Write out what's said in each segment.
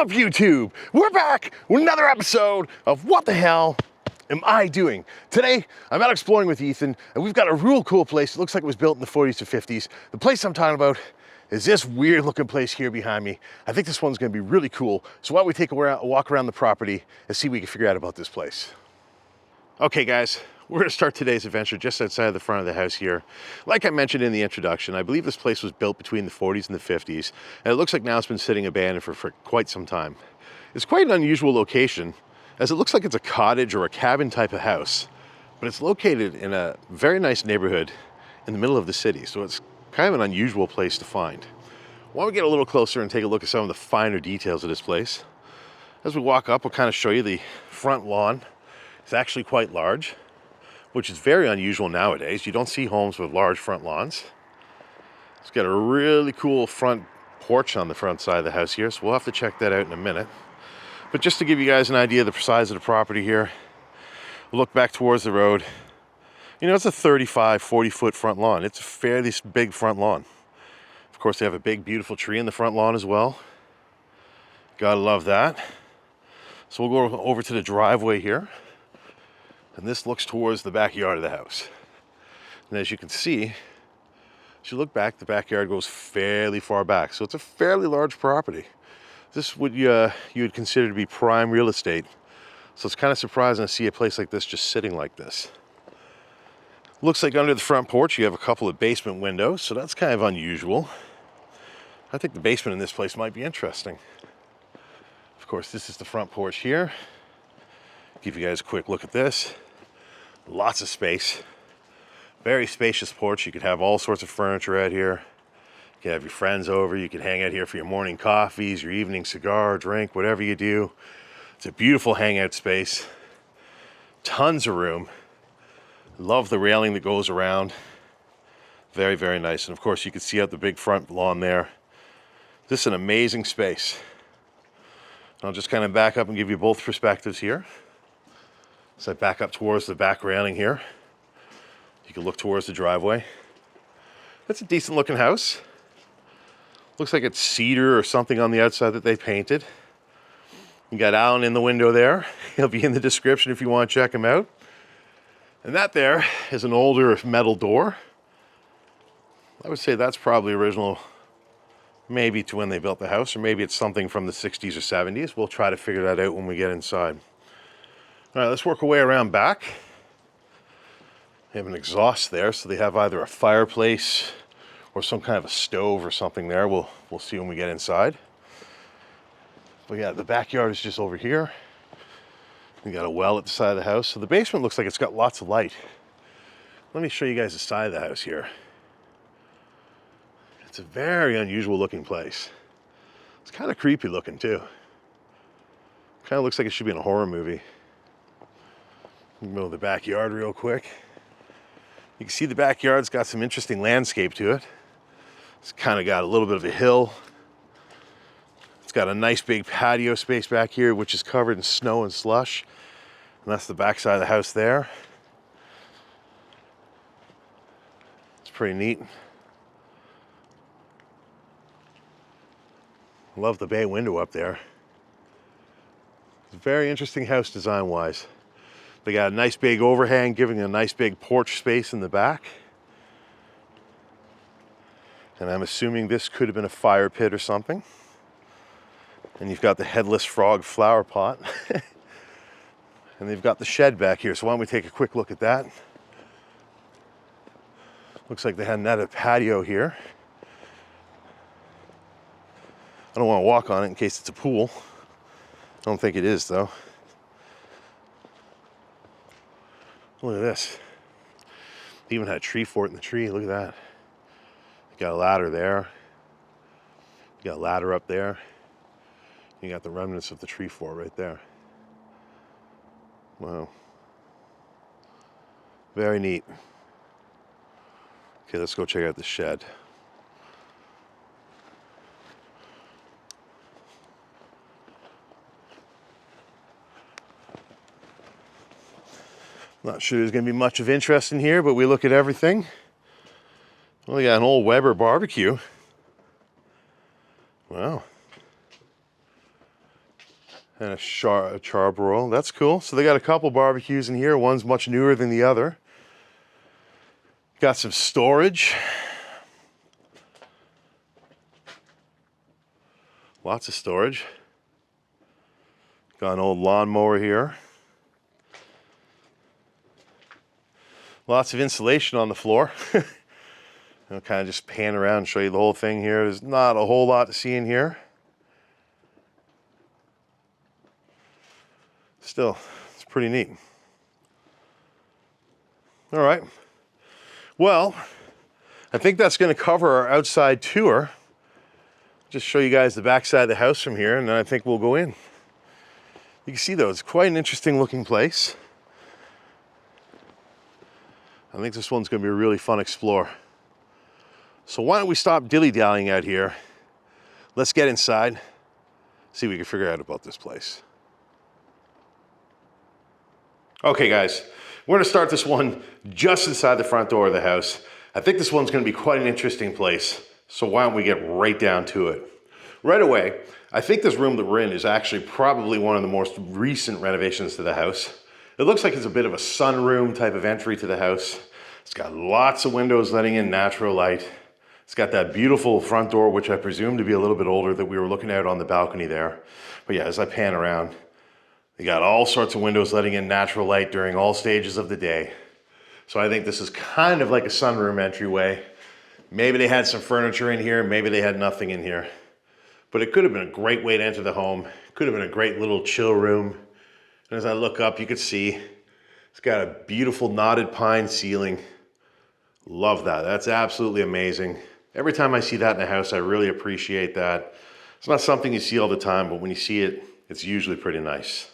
up, YouTube? We're back with another episode of What the Hell Am I Doing? Today, I'm out exploring with Ethan, and we've got a real cool place. It looks like it was built in the 40s to 50s. The place I'm talking about is this weird looking place here behind me. I think this one's gonna be really cool. So why don't we take a walk around the property and see what we can figure out about this place. Okay guys, we're gonna start today's adventure just outside the front of the house here. Like I mentioned in the introduction, I believe this place was built between the 40s and the 50s, and it looks like now it's been sitting abandoned for quite some time. It's quite an unusual location, as it looks like it's a cottage or a cabin type of house, but it's located in a very nice neighborhood in the middle of the city, so it's kind of an unusual place to find. Why don't we get a little closer and take a look at some of the finer details of this place. As we walk up, we'll kind of show you the front lawn. It's actually quite large, which is very unusual nowadays. You don't see homes with large front lawns. It's got a really cool front porch on the front side of the house here, so we'll have to check that out in a minute. But just to give you guys an idea of the size of the property here, we'll look back towards the road. You know, it's a 35, 40-foot front lawn. It's a fairly big front lawn. Of course, they have a big, beautiful tree in the front lawn as well. Gotta love that. So we'll go over to the driveway here. And this looks towards the backyard of the house. And as you can see, as you look back, the backyard goes fairly far back. So it's a fairly large property. This would you would consider to be prime real estate. So it's kind of surprising to see a place like this just sitting like this. Looks like under the front porch you have a couple of basement windows, so that's kind of unusual. I think the basement in this place might be interesting. Of course, this is the front porch here. Give you guys a quick look at this. Lots of space. Very spacious porch. You could have all sorts of furniture out here. You can have your friends over. You can hang out here for your morning coffees, your evening cigar, drink, whatever you do. It's a beautiful hangout space. Tons of room. Love the railing that goes around. Very, very nice. And of course, you can see out the big front lawn there. This is an amazing space. I'll just kind of back up and give you both perspectives here. So I back up towards the back railing here. You can look towards the driveway. It's a decent looking house. Looks like it's cedar or something on the outside that they painted. You got Alan in the window there. He'll be in the description if you want to check him out. And that there is an older metal door. I would say that's probably original, maybe to when they built the house, or maybe it's something from the 60s or 70s. We'll try to figure that out when we get inside. All right, let's work our way around back. They have an exhaust there, so they have either a fireplace or some kind of a stove or something there. We'll see when we get inside. But yeah, the backyard is just over here. We got a well at the side of the house. So the basement looks like it's got lots of light. Let me show you guys the side of the house here. It's a very unusual looking place. It's kind of creepy looking too. Kind of looks like it should be in a horror movie. Go to the backyard real quick. You can see the backyard's got some interesting landscape to it. It's kind of got a little bit of a hill. It's got a nice big patio space back here, which is covered in snow and slush. And that's the back side of the house there. It's pretty neat. Love the bay window up there. It's a very interesting house design-wise. They got a nice big overhang, giving a nice big porch space in the back. And I'm assuming this could have been a fire pit or something. And you've got the headless frog flower pot. And they've got the shed back here. So why don't we take a quick look at that? Looks like they had another patio here. I don't want to walk on it in case it's a pool. I don't think it is though. Look at this. They even had a tree fort in the tree. Look at that. You got a ladder there. You got a ladder up there. You got the remnants of the tree fort right there. Wow. Very neat. Okay, let's go check out the shed. Not sure there's going to be much of interest in here, but we look at everything. Well, we got an old Weber barbecue. Wow. And a charbroil. That's cool. So they got a couple barbecues in here. One's much newer than the other. Got some storage. Lots of storage. Got an old lawnmower here. Lots of insulation on the floor. I'll kind of just pan around and show you the whole thing here. There's not a whole lot to see in here. Still, it's pretty neat. All right. Well, I think that's going to cover our outside tour. Just show you guys the back side of the house from here, and then I think we'll go in. You can see though, it's quite an interesting looking place. I think this one's going to be a really fun explore. So why don't we stop dilly-dallying out here? Let's get inside, see what we can figure out about this place. Okay guys, we're gonna start this one just inside the front door of the house. I think this one's gonna be quite an interesting place, so why don't we get right down to it. Right away, I think this room that we're in is actually probably one of the most recent renovations to the house. It looks like it's a bit of a sunroom type of entry to the house. It's got lots of windows letting in natural light. It's got that beautiful front door, which I presume to be a little bit older, that we were looking out on the balcony there. But yeah, as I pan around, they got all sorts of windows letting in natural light during all stages of the day. So I think this is kind of like a sunroom entryway. Maybe they had some furniture in here, maybe they had nothing in here. But it could have been a great way to enter the home. It could have been a great little chill room. And as I look up, you can see it's got a beautiful knotted pine ceiling. Love that, that's absolutely amazing. Every time I see that in a house, I really appreciate that. It's not something you see all the time, but when you see it, it's usually pretty nice.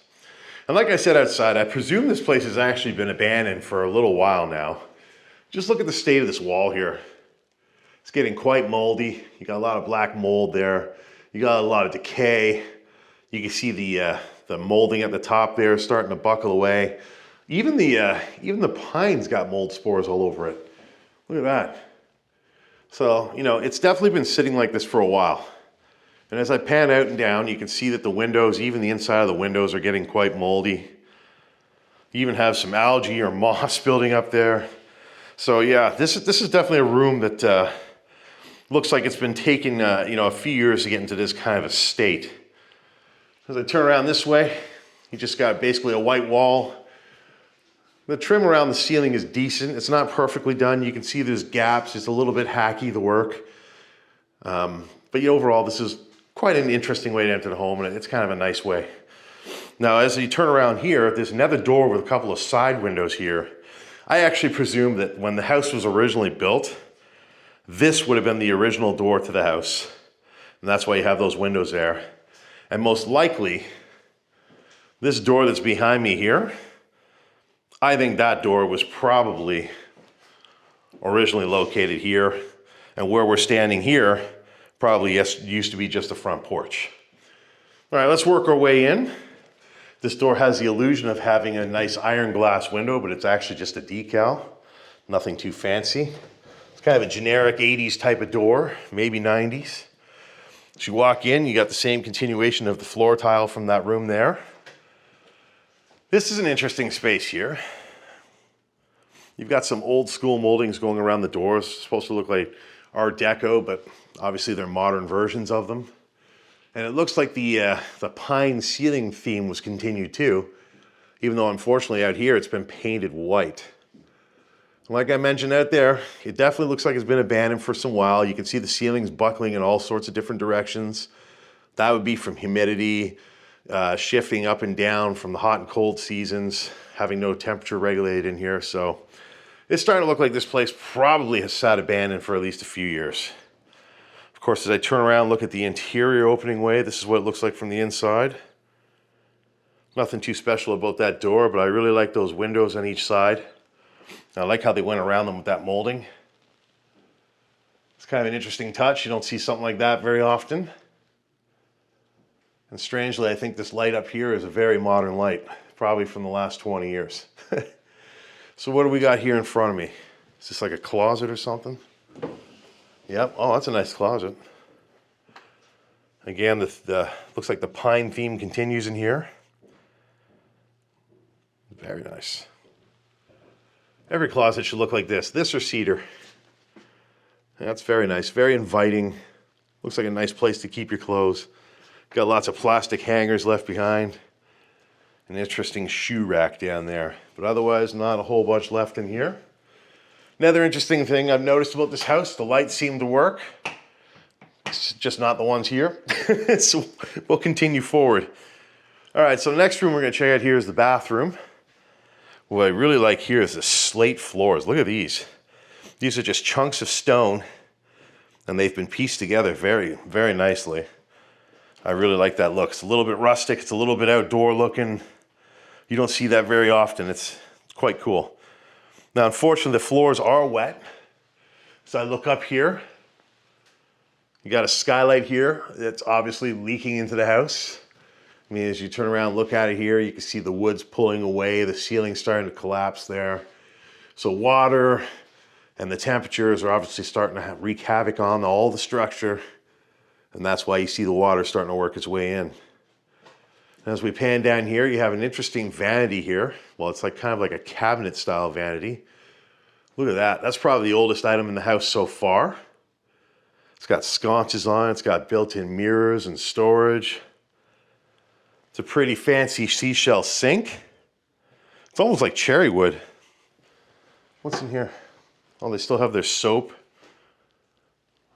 And like I said outside, I presume this place has actually been abandoned for a little while now. Just look at the state of this wall here. It's getting quite moldy. You got a lot of black mold there. You got a lot of decay. You can see the molding at the top there starting to buckle away. Even the pines got mold spores all over it. Look at that. So, you know, it's definitely been sitting like this for a while. And as I pan out and down, you can see that the windows, even the inside of the windows, are getting quite moldy. You even have some algae or moss building up there. So yeah, this is definitely a room that looks like it's been taking you know, a few years to get into this kind of a state. As I turn around this way, you just got basically a white wall. The trim around the ceiling is decent. It's not perfectly done. You can see there's gaps. It's a little bit hacky, the work. But overall, this is quite an interesting way to enter the home, and it's kind of a nice way. Now, as you turn around here, there's another door with a couple of side windows here. I actually presume that when the house was originally built, this would have been the original door to the house. And that's why you have those windows there. And most likely, this door that's behind me here, I think that door was probably originally located here. And where we're standing here, probably used to be just a front porch. All right, let's work our way in. This door has the illusion of having a nice iron glass window, but it's actually just a decal. Nothing too fancy. It's kind of a generic 80s type of door, maybe 90s. As you walk in, you got the same continuation of the floor tile from that room there. This is an interesting space here. You've got some old school moldings going around the doors. It's supposed to look like Art Deco, but obviously they're modern versions of them. And it looks like the pine ceiling theme was continued too, even though unfortunately out here it's been painted white. Like I mentioned out there, it definitely looks like it's been abandoned for some while. You can see the ceilings buckling in all sorts of different directions. That would be from humidity, shifting up and down from the hot and cold seasons, having no temperature regulated in here. So it's starting to look like this place probably has sat abandoned for at least a few years. Of course, as I turn around, look at the interior opening way, this is what it looks like from the inside. Nothing too special about that door, but I really like those windows on each side. I like how they went around them with that molding. It's kind of an interesting touch. You don't see something like that very often. And strangely, I think this light up here is a very modern light, probably from the last 20 years. So what do we got here in front of me? Is this like a closet or something? Yep, oh, that's a nice closet. Again, the looks like the pine theme continues in here. Very nice. Every closet should look like this or cedar. That's very nice, very inviting. Looks like a nice place to keep your clothes. Got lots of plastic hangers left behind. An interesting shoe rack down there. But otherwise, not a whole bunch left in here. Another interesting thing I've noticed about this house, the lights seem to work. It's just not the ones here. So we'll continue forward. All right, so the next room we're gonna check out here is the bathroom. What I really like here is the slate floors. Look at these. These are just chunks of stone, and they've been pieced together very, very nicely. I really like that look. It's a little bit rustic. It's a little bit outdoor looking. You don't see that very often. It's quite cool. Now, unfortunately, the floors are wet. So I look up here. You got a skylight here that's obviously leaking into the house. I mean, as you turn around and look at it here, you can see the wood's pulling away, the ceiling's starting to collapse there. So water and the temperatures are obviously starting to wreak havoc on all the structure, and that's why you see the water starting to work its way in. As we pan down here, you have an interesting vanity here. Well, it's like kind of like a cabinet style vanity. Look at that. That's probably the oldest item in the house so far. It's got sconces on it. It's got built-in mirrors and storage. It's a pretty fancy seashell sink. It's almost like cherry wood. What's in here? Oh, they still have their soap.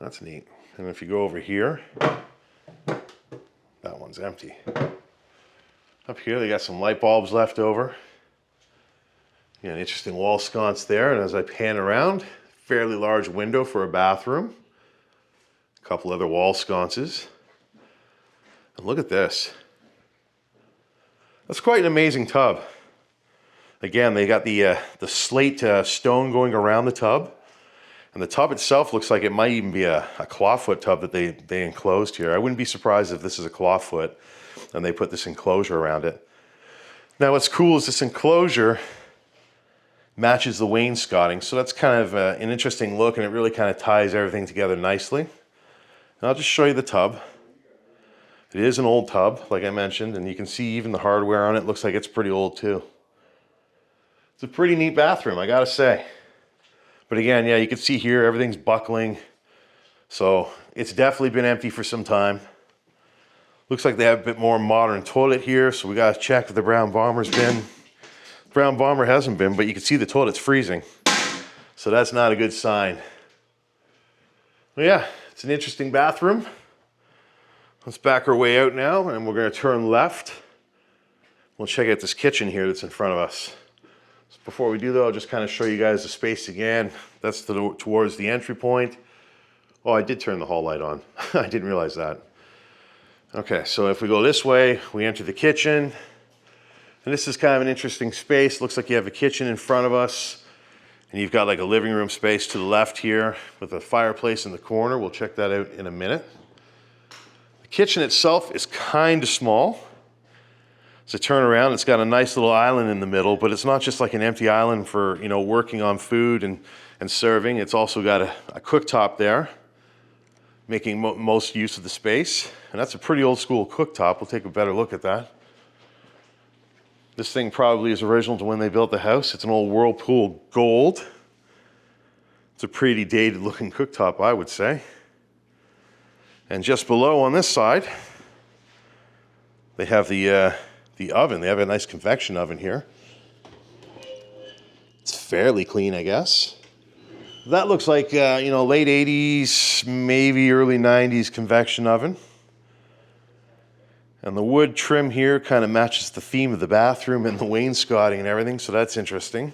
That's neat. And if you go over here, that one's empty. Up here, they got some light bulbs left over. Yeah, an interesting wall sconce there. And as I pan around, fairly large window for a bathroom. A couple other wall sconces. And look at this. That's quite an amazing tub. Again, they got the slate stone going around the tub. And the tub itself looks like it might even be a clawfoot tub that they enclosed here. I wouldn't be surprised if this is a clawfoot and they put this enclosure around it. Now what's cool is this enclosure matches the wainscoting. So that's kind of an interesting look, and it really kind of ties everything together nicely. And I'll just show you the tub. It is an old tub, like I mentioned, and you can see even the hardware on it looks like it's pretty old too. It's a pretty neat bathroom, I gotta say. But again, yeah, you can see here, everything's buckling. So it's definitely been empty for some time. Looks like they have a bit more modern toilet here, so we gotta check if the Brown Bomber's been. Brown Bomber hasn't been, but you can see the toilet's freezing. So that's not a good sign. Well, yeah, it's an interesting bathroom. Let's back our way out now, and we're gonna turn left. We'll check out this kitchen here that's in front of us. So before we do though, I'll just kind of show you guys the space again. That's towards the entry point. Oh, I did turn the hall light on. I didn't realize that. Okay, so if we go this way, we enter the kitchen. And this is kind of an interesting space. Looks like you have a kitchen in front of us, and you've got like a living room space to the left here with a fireplace in the corner. We'll check that out in a minute. The kitchen itself is kind of small. So turn around, it's got a nice little island in the middle, but it's not just like an empty island for, you know, working on food and serving. It's also got a cooktop there, making most use of the space. And that's a pretty old school cooktop. We'll take a better look at that. This thing probably is original to when they built the house. It's an old Whirlpool Gold. It's a pretty dated looking cooktop, I would say. And just below on this side, they have the oven. They have a nice convection oven here. It's fairly clean, I guess. That looks like, you know, late 80s, maybe early 90s convection oven. And the wood trim here kind of matches the theme of the bathroom and the wainscoting and everything, so that's interesting.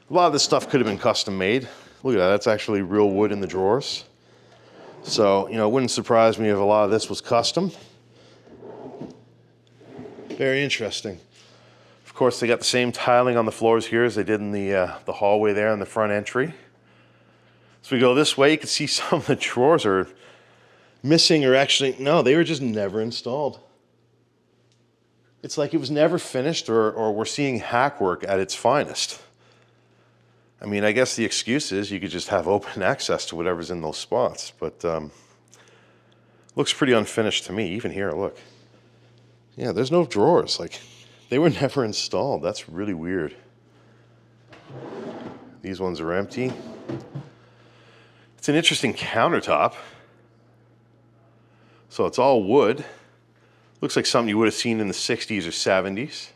A lot of this stuff could have been custom made. Look at that, that's actually real wood in the drawers. So, you know, it wouldn't surprise me if a lot of this was custom. Very interesting. Of course, they got the same tiling on the floors here as they did in the hallway there in the front entry. So we go this way, you can see some of the drawers are missing, or actually, no, they were just never installed. It's like it was never finished, or we're seeing hack work at its finest. I mean, I guess the excuse is you could just have open access to whatever's in those spots, but Looks pretty unfinished to me, even here, look. Yeah, there's no drawers, like they were never installed. That's really weird. These ones are empty. It's an interesting countertop. So it's all wood. Looks like something you would have seen in the 60s or 70s.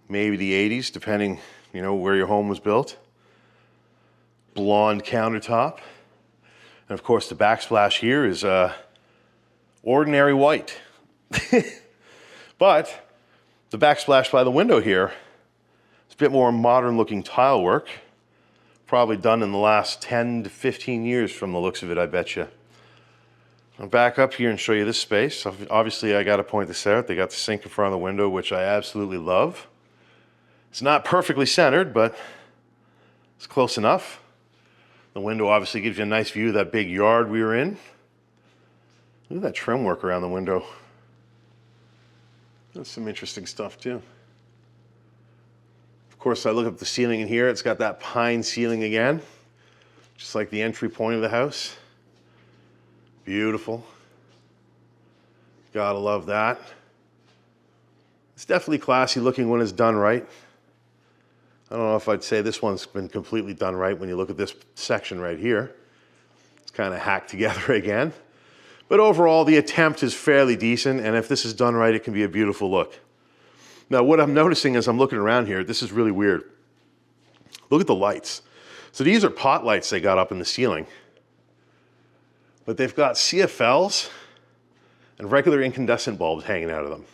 Maybe the 80s, depending, you know, where your home was built. Blonde countertop. And of course the backsplash here is ordinary white. But the backsplash by the window here is a bit more modern looking tile work. Probably done in the last 10 to 15 years from the looks of it, I bet you. I'll back up here and show you this space. Obviously I gotta point this out. They got the sink in front of the window, which I absolutely love. It's not perfectly centered, but it's close enough. The window obviously gives you a nice view of that big yard we were in. Look at that trim work around the window. That's some interesting stuff too. Of course, I look up the ceiling in here. It's got that pine ceiling again, just like the entry point of the house. Beautiful. Gotta love that. It's definitely classy looking when it's done right. I don't know if I'd say this one's been completely done right when you look at this section right here. It's kind of hacked together again. But overall, the attempt is fairly decent, and if this is done right, it can be a beautiful look. Now, what I'm noticing as I'm looking around here, this is really weird. Look at the lights. So these are pot lights they got up in the ceiling. But they've got CFLs and regular incandescent bulbs hanging out of them.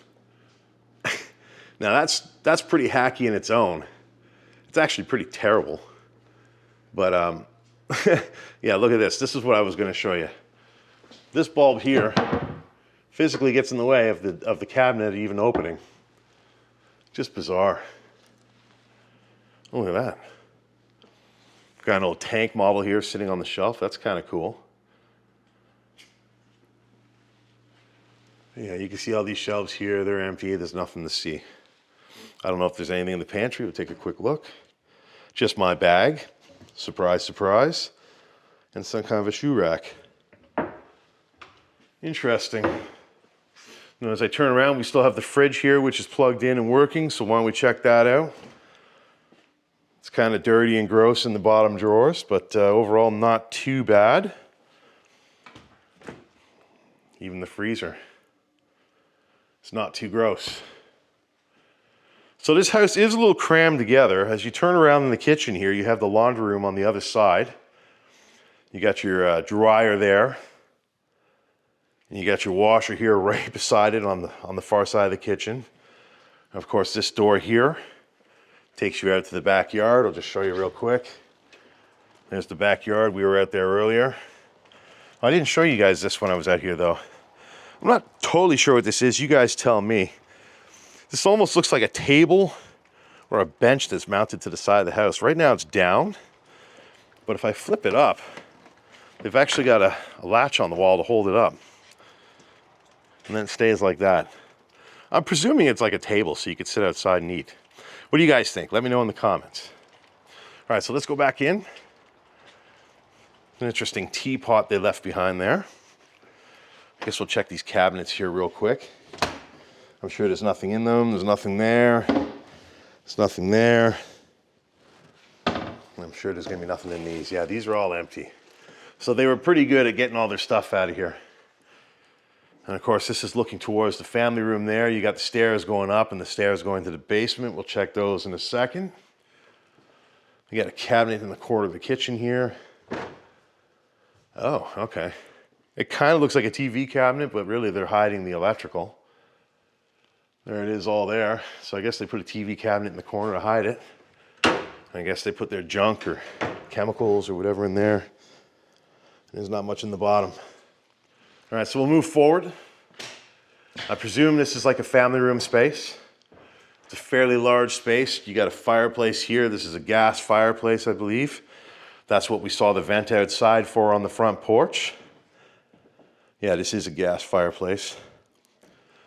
Now, that's pretty hacky in its own. It's actually pretty terrible. But, yeah, look at this. This is what I was going to show you. This bulb here physically gets in the way of the cabinet even opening. Just bizarre. Oh, look at that. Got an old tank model here sitting on the shelf. That's kind of cool. Yeah, you can see all these shelves here. They're empty. There's nothing to see. I don't know if there's anything in the pantry. We'll take a quick look. Just my bag. Surprise, surprise. And some kind of a shoe rack. Interesting. Now, as I turn around, we still have the fridge here, which is plugged in and working, so why don't we check that out? It's kind of dirty and gross in the bottom drawers, but overall not too bad. Even the freezer. It's not too gross. So this house is a little crammed together. As you turn around in the kitchen here, you have the laundry room on the other side. You got your dryer there. And you got your washer here right beside it on the far side of the kitchen. And of course, this door here takes you out to the backyard. I'll just show you real quick. There's the backyard. We were out there earlier. I didn't show you guys this when I was out here though. I'm not totally sure what this is. You guys tell me. This almost looks like a table or a bench that's mounted to the side of the house. Right now it's down, but if I flip it up, they've actually got a latch on the wall to hold it up. And then it stays like that. I'm presuming it's like a table so you could sit outside and eat. What do you guys think? Let me know in the comments. All right, so let's go back in. An interesting teapot they left behind there. I guess we'll check these cabinets here real quick. I'm sure there's nothing in them. There's nothing there. There's nothing there. I'm sure there's gonna be nothing in these. Yeah, these are all empty. So they were pretty good at getting all their stuff out of here. And of course, this is looking towards the family room there. You got the stairs going up and the stairs going to the basement. We'll check those in a second. You got a cabinet in the corner of the kitchen here. Oh, okay. It kind of looks like a TV cabinet, but really they're hiding the electrical. There it is all there. So I guess they put a TV cabinet in the corner to hide it. I guess they put their junk or chemicals or whatever in there. There's not much in the bottom. All right, so we'll move forward. I presume this is like a family room space. It's a fairly large space. You got a fireplace here. This is a gas fireplace, I believe. That's what we saw the vent outside for on the front porch. Yeah, this is a gas fireplace.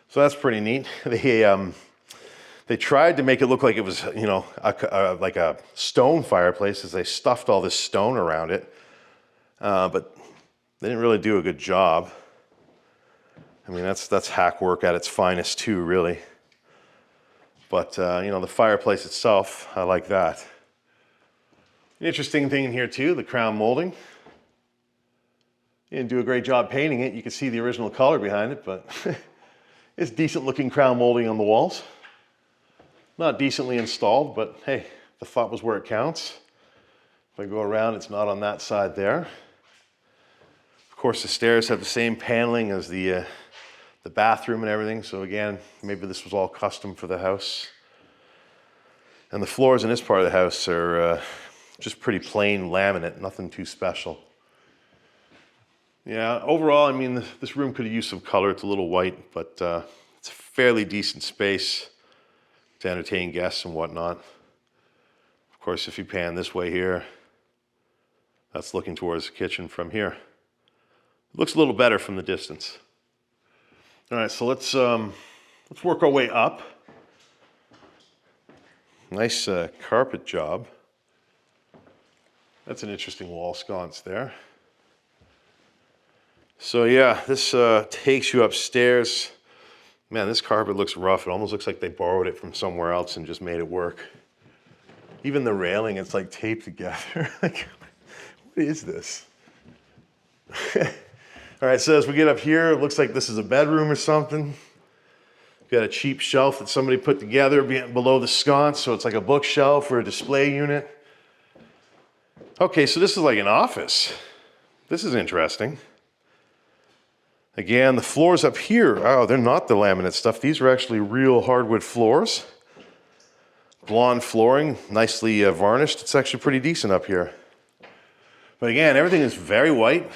So that's pretty neat. They tried to make it look like it was, you know, like a stone fireplace as they stuffed all this stone around it. But they didn't really do a good job. I mean, that's hack work at its finest too, really. But, you know, the fireplace itself, I like that. An interesting thing in here too, the crown molding. You didn't do a great job painting it. You can see the original color behind it, but it's decent looking crown molding on the walls. Not decently installed, but hey, the thought was where it counts. If I go around, it's not on that side there. Of course, the stairs have the same paneling as the bathroom and everything. So again, maybe this was all custom for the house. And the floors in this part of the house are just pretty plain laminate, nothing too special. Yeah, overall, I mean, this room could have used some color. It's a little white, but it's a fairly decent space to entertain guests and whatnot. Of course, if you pan this way here, that's looking towards the kitchen from here. It looks a little better from the distance. All right, so let's work our way up. Nice carpet job. That's an interesting wall sconce there. So yeah, this takes you upstairs. Man, this carpet looks rough. It almost looks like they borrowed it from somewhere else and just made it work. Even the railing, it's like taped together. Like, what is this? All right, so as we get up here, it looks like this is a bedroom or something. Got a cheap shelf that somebody put together below the sconce, so it's like a bookshelf or a display unit. Okay, so this is like an office. This is interesting. Again, the floors up here, oh, they're not the laminate stuff. These are actually real hardwood floors. Blonde flooring, nicely varnished. It's actually pretty decent up here. But again, everything is very white.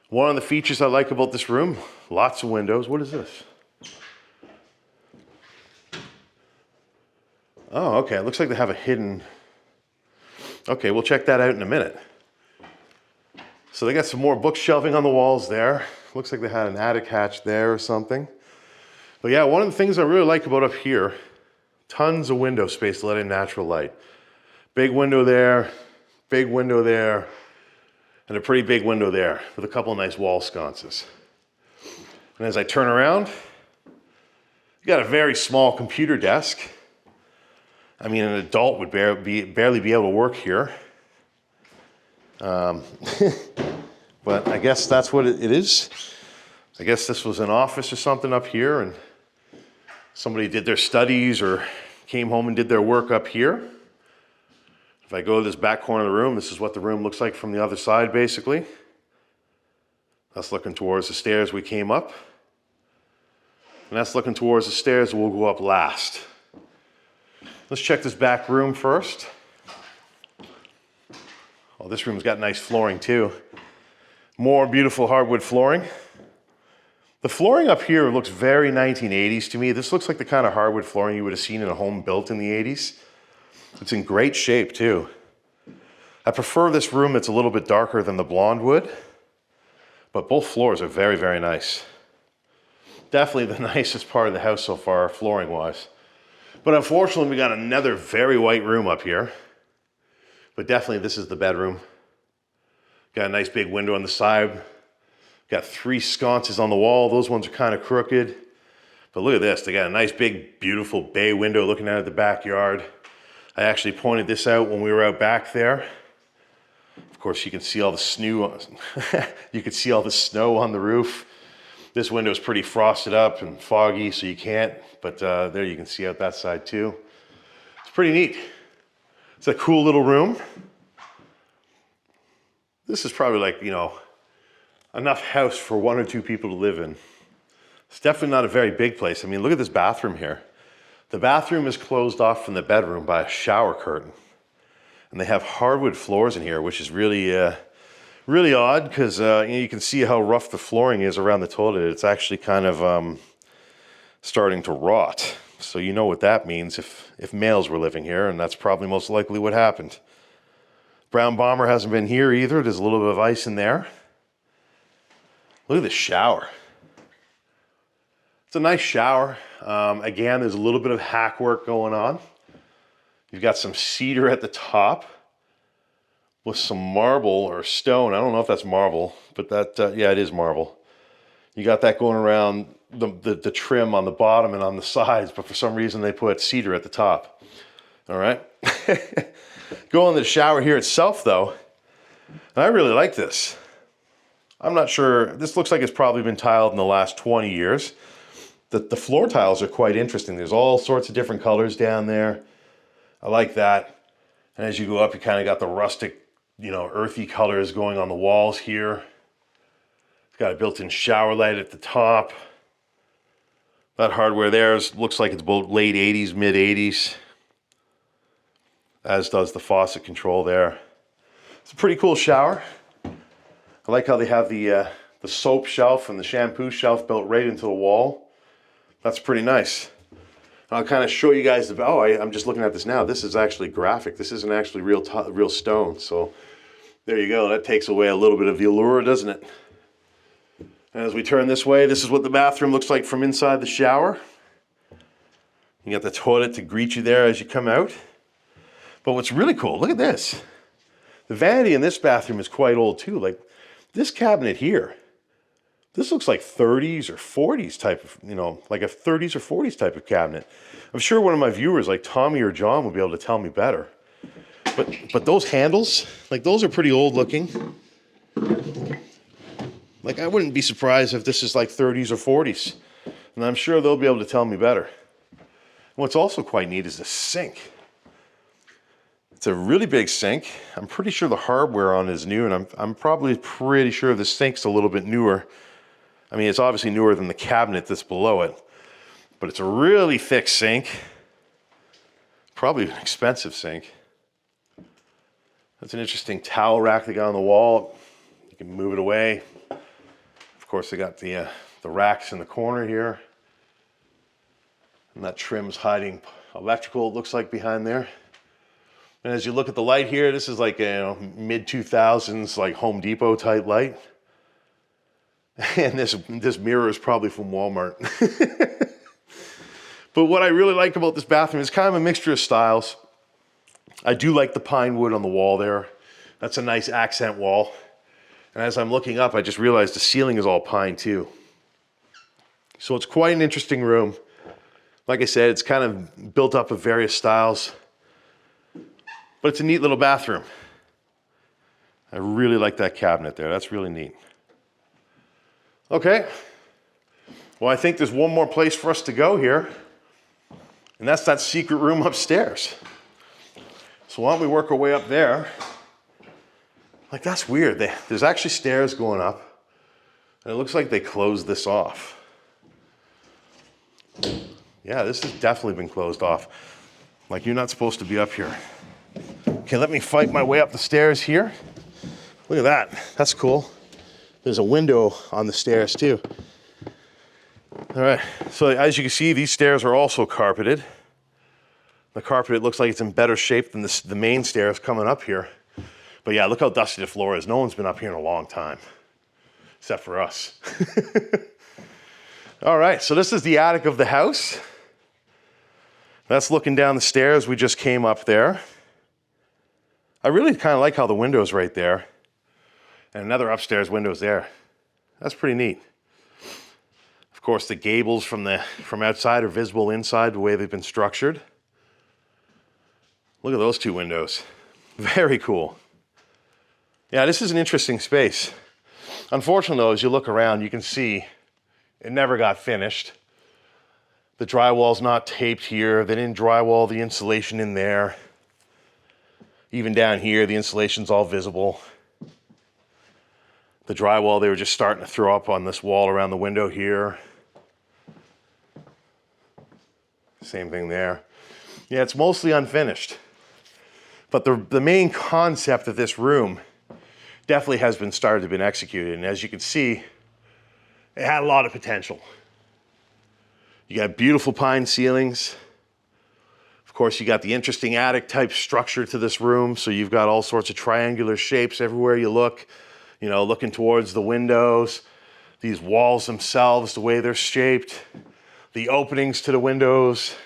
One of the features I like about this room, lots of windows. What is this? Oh, okay, it looks like they have a hidden... Okay, we'll check that out in a minute. So they got some more bookshelving on the walls there. Looks like they had an attic hatch there or something. But yeah, one of the things I really like about up here, tons of window space to let in natural light. Big window there, and a pretty big window there with a couple of nice wall sconces. And as I turn around, you got a very small computer desk. I mean, an adult would barely be able to work here. But I guess that's what it is. I guess this was an office or something up here, and somebody did their studies or came home and did their work up here. If I go to this back corner of the room, this is what the room looks like from the other side, basically. That's looking towards the stairs we came up. And that's looking towards the stairs we'll go up last. Let's check this back room first. Oh, this room's got nice flooring too. More beautiful hardwood flooring. The flooring up here looks very 1980s to me. This looks like the kind of hardwood flooring you would have seen in a home built in the 80s. It's in great shape too. I prefer this room that's a little bit darker than the blonde wood, but both floors are very, very nice. Definitely the nicest part of the house so far, flooring wise. But unfortunately, we got another very white room up here. But definitely this is the bedroom. Got a nice big window on the side. Got 3 sconces on the wall. Those ones are kind of crooked. But look at this. They got a nice big, beautiful bay window looking out at the backyard. I actually pointed this out when we were out back there. Of course, you can see all the snow. You can see all the snow on the roof. This window is pretty frosted up and foggy, so you can't. But there you can see out that side too. It's pretty neat. It's a cool little room. This is probably like, you know, enough house for 1 or 2 people to live in. It's definitely not a very big place. I mean, look at this bathroom here. The bathroom is closed off from the bedroom by a shower curtain. And they have hardwood floors in here, which is really, really odd because you can see how rough the flooring is around the toilet. It's actually kind of starting to rot. So you know what that means if males were living here, and that's probably most likely what happened. Brown Bomber hasn't been here either. There's a little bit of ice in there. Look at the shower. It's a nice shower. Again, there's a little bit of hack work going on. You've got some cedar at the top with some marble or stone. I don't know if that's marble, but that, yeah, it is marble. You got that going around the trim on the bottom and on the sides, but for some reason they put cedar at the top. All right. Going to the shower here itself though, I really like this. I'm not sure, this looks like it's probably been tiled in the last 20 years. The floor tiles are quite interesting. There's all sorts of different colors down there. I like that. And as you go up, you kind of got the rustic, you know, earthy colors going on the walls here. It's got a built-in shower light at the top. That hardware there looks like it's both late 80s, mid 80s. As does the faucet control there. It's a pretty cool shower. I like how they have the soap shelf and the shampoo shelf built right into the wall. That's pretty nice. I'll kind of show you guys the, I'm just looking at this now. This is actually graphic. This isn't actually real stone. So there you go. That takes away a little bit of the allure, doesn't it? And as we turn this way, this is what the bathroom looks like from inside the shower. You got the toilet to greet you there as you come out. But what's really cool, look at this. The vanity in this bathroom is quite old too. Like this cabinet here, this looks like 30s or 40s type of, you know, like a 30s or 40s type of cabinet. I'm sure one of my viewers like Tommy or John will be able to tell me better. But those handles, like those are pretty old looking. Like I wouldn't be surprised if this is like 30s or 40s. And I'm sure they'll be able to tell me better. What's also quite neat is the sink. It's a really big sink. I'm pretty sure the hardware on it is new, and I'm probably pretty sure the sink's a little bit newer. I mean, it's obviously newer than the cabinet that's below it, but it's a really thick sink. Probably an expensive sink. That's an interesting towel rack they got on the wall. You can move it away. Of course, they got the racks in the corner here. And that trim's hiding electrical, it looks like, behind there. And as you look at the light here, this is like a mid-2000s like Home Depot type light. And this mirror is probably from Walmart. But what I really like about this bathroom is kind of a mixture of styles. I do like the pine wood on the wall there. That's a nice accent wall. And as I'm looking up, I just realized the ceiling is all pine too. So it's quite an interesting room. Like I said, it's kind of built up of various styles. But it's a neat little bathroom. I really like that cabinet there. That's really neat. Okay. Well, I think there's one more place for us to go here. And that's that secret room upstairs. So why don't we work our way up there? Like, that's weird. There's actually stairs going up. And it looks like they closed this off. Yeah, this has definitely been closed off. Like, you're not supposed to be up here. Okay, let me fight my way up the stairs here. Look at that. That's cool. There's a window on the stairs too. All right, so as you can see, these stairs are also carpeted. The carpet, it looks like it's in better shape than the main stairs coming up here. But yeah, look how dusty the floor is. No one's been up here in a long time, except for us. All right, so this is the attic of the house. That's looking down the stairs. We just came up there. I really kind of like how the window's right there. And another upstairs window's there. That's pretty neat. Of course, the gables from outside are visible inside the way they've been structured. Look at those two windows. Very cool. Yeah, this is an interesting space. Unfortunately, though, as you look around, you can see it never got finished. The drywall's not taped here. They didn't drywall the insulation in there. Even down here, the insulation's all visible. The drywall, they were just starting to throw up on this wall around the window here. Same thing there. Yeah, it's mostly unfinished. But the main concept of this room definitely has been started to be executed. And as you can see, it had a lot of potential. You got beautiful pine ceilings. Of course, you got the interesting attic type structure to this room. So you've got all sorts of triangular shapes everywhere you look, you know, looking towards the windows, these walls themselves, the way they're shaped, the openings to the windows.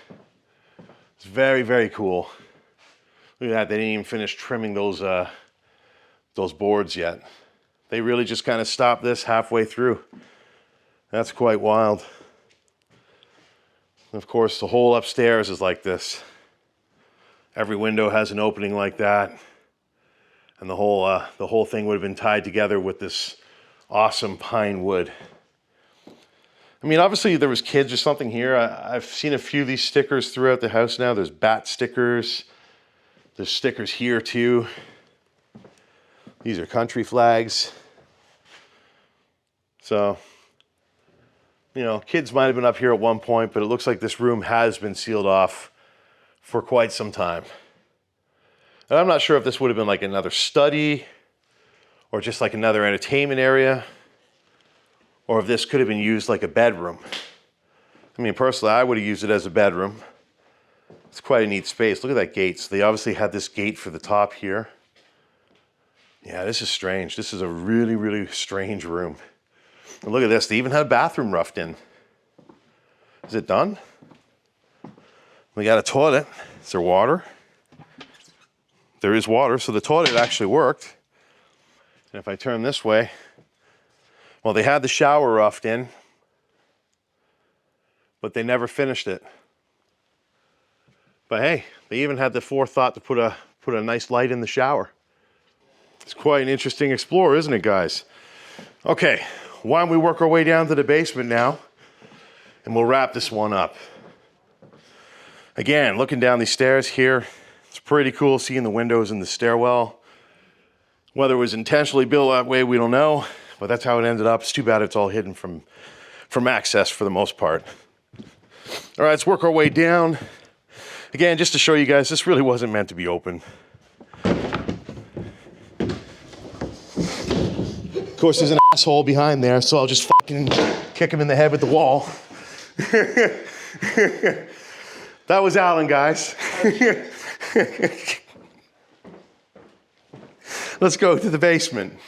It's very, very cool. Look at that, they didn't even finish trimming those boards yet. They really just kind of stopped this halfway through. That's quite wild. And of course, the whole upstairs is like this. Every window has an opening like that. And the whole thing would have been tied together with this awesome pine wood. I mean, obviously there was kids or something here. I've seen a few of these stickers throughout the house now. There's bat stickers. There's stickers here too. These are country flags. So, you know, kids might have been up here at one point, but it looks like this room has been sealed off for quite some time. And I'm not sure if this would have been like another study or just like another entertainment area, or if this could have been used like a bedroom. I mean, personally, I would have used it as a bedroom. It's quite a neat space. Look at that gate. So they obviously had this gate for the top here. Yeah, this is strange. This is a really, really strange room. And look at this. They even had a bathroom roughed in. Is it done? We got a toilet. Is there water? There is water, so the toilet actually worked. And if I turn this way, well, they had the shower roughed in, but they never finished it. But hey, they even had the forethought to put a nice light in the shower. It's quite an interesting explore, isn't it, guys? Okay, why don't we work our way down to the basement now, and we'll wrap this one up. Again, looking down these stairs here, it's pretty cool seeing the windows in the stairwell. Whether it was intentionally built that way, we don't know, but that's how it ended up. It's too bad it's all hidden from access for the most part. All right, let's work our way down. Again, just to show you guys, this really wasn't meant to be open. Of course, there's an asshole behind there, so I'll just fucking kick him in the head with the wall. That was Alan, guys. Let's go to the basement.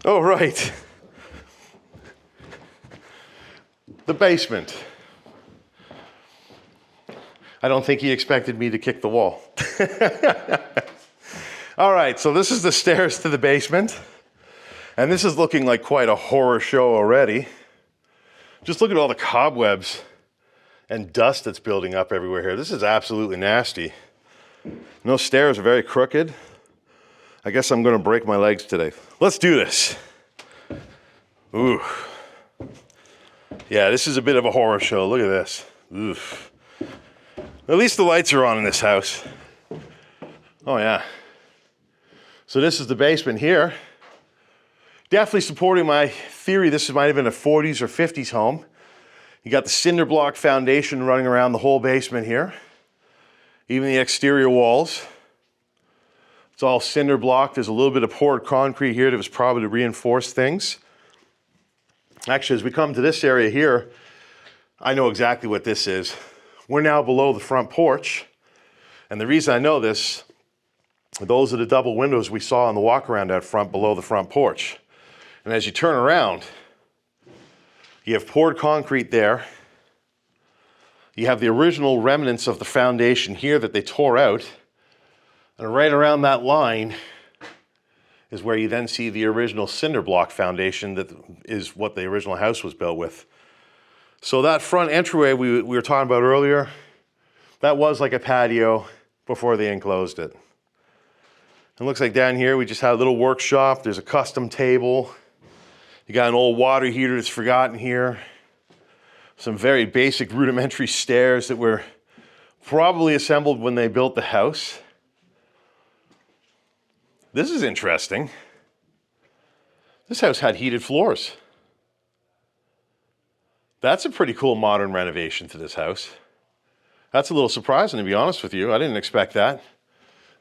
Oh, right. The basement. I don't think he expected me to kick the wall. All right, so this is the stairs to the basement. And this is looking like quite a horror show already. Just look at all the cobwebs and dust that's building up everywhere here. This is absolutely nasty. Those stairs are very crooked. I guess I'm gonna break my legs today. Let's do this. Ooh. Yeah, this is a bit of a horror show. Look at this. Oof. At least the lights are on in this house. Oh yeah. So this is the basement here. Definitely supporting my theory this might have been a 40s or 50s home. You got the cinder block foundation running around the whole basement here. Even the exterior walls. It's all cinder block. There's a little bit of poured concrete here that was probably to reinforce things. Actually, as we come to this area here, I know exactly what this is. We're now below the front porch. And the reason I know this, those are the double windows we saw on the walk around out front below the front porch. And as you turn around, you have poured concrete there. You have the original remnants of the foundation here that they tore out. And right around that line is where you then see the original cinder block foundation that is what the original house was built with. So that front entryway we were talking about earlier, that was like a patio before they enclosed it. It looks like down here we just had a little workshop. There's a custom table. You got an old water heater that's forgotten here. Some very basic rudimentary stairs that were probably assembled when they built the house. This is interesting. This house had heated floors. That's a pretty cool modern renovation to this house. That's a little surprising, to be honest with you. I didn't expect that.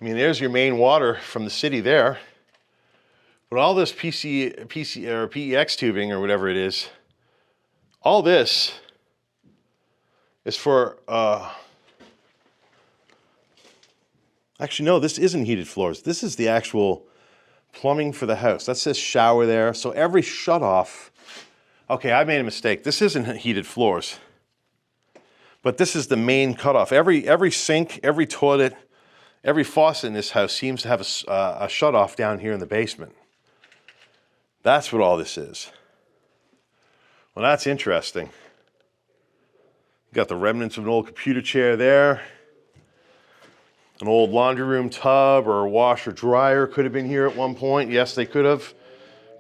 I mean, there's your main water from the city there. But all this PC or PEX tubing or whatever it is, all this is for, actually no, this isn't heated floors. This is the actual plumbing for the house. That says shower there. So every shutoff, okay, I made a mistake. This isn't heated floors, but this is the main cutoff. Every sink, every toilet, every faucet in this house seems to have a shutoff down here in the basement. That's what all this is. Well, that's interesting. You got the remnants of an old computer chair there. An old laundry room tub or a washer dryer could have been here at one point. Yes, they could have,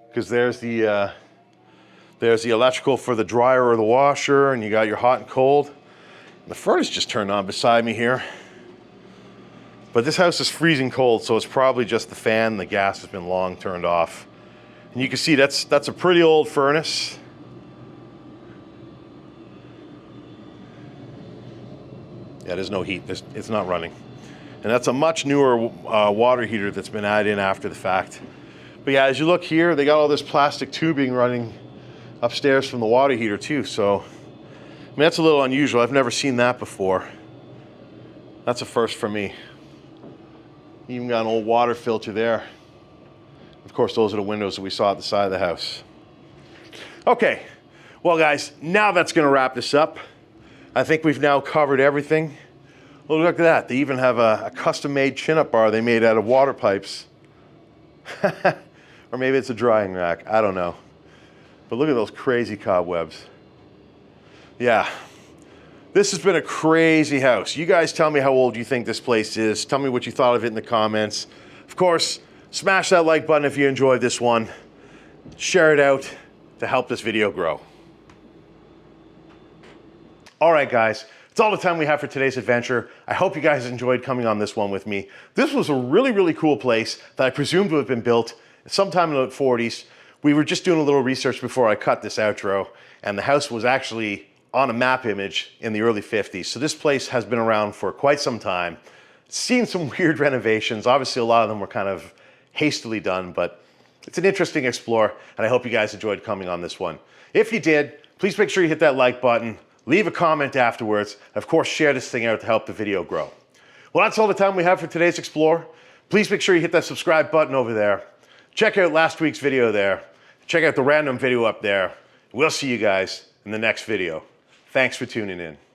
because there's the electrical for the dryer or the washer, and you got your hot and cold. The furnace just turned on beside me here. But this house is freezing cold, so it's probably just the fan. The gas has been long turned off. And you can see that's a pretty old furnace. Yeah, there's no heat. It's not running. And that's a much newer water heater that's been added in after the fact. But yeah, as you look here, they got all this plastic tubing running upstairs from the water heater too. So, I mean, that's a little unusual. I've never seen that before. That's a first for me. Even got an old water filter there. Of course, those are the windows that we saw at the side of the house. Okay, well guys, now that's gonna wrap this up. I think we've now covered everything. Oh, look at that. They even have a custom-made chin-up bar they made out of water pipes. Or maybe it's a drying rack, I don't know. But look at those crazy cobwebs. Yeah. This has been a crazy house. You guys tell me how old you think this place is. Tell me what you thought of it in the comments. Of course, smash that like button if you enjoyed this one. Share it out to help this video grow. All right, guys. That's all the time we have for today's adventure. I hope you guys enjoyed coming on this one with me. This was a really, really cool place that I presume to have been built sometime in the 40s. We were just doing a little research before I cut this outro, and the house was actually on a map image in the early 50s. So this place has been around for quite some time. It's seen some weird renovations. Obviously, a lot of them were kind of hastily done, but it's an interesting explore, and I hope you guys enjoyed coming on this one. If you did, please make sure you hit that like button, leave a comment afterwards, and of course, share this thing out to help the video grow. Well, that's all the time we have for today's explore. Please make sure you hit that subscribe button over there. Check out last week's video there. Check out the random video up there. We'll see you guys in the next video. Thanks for tuning in.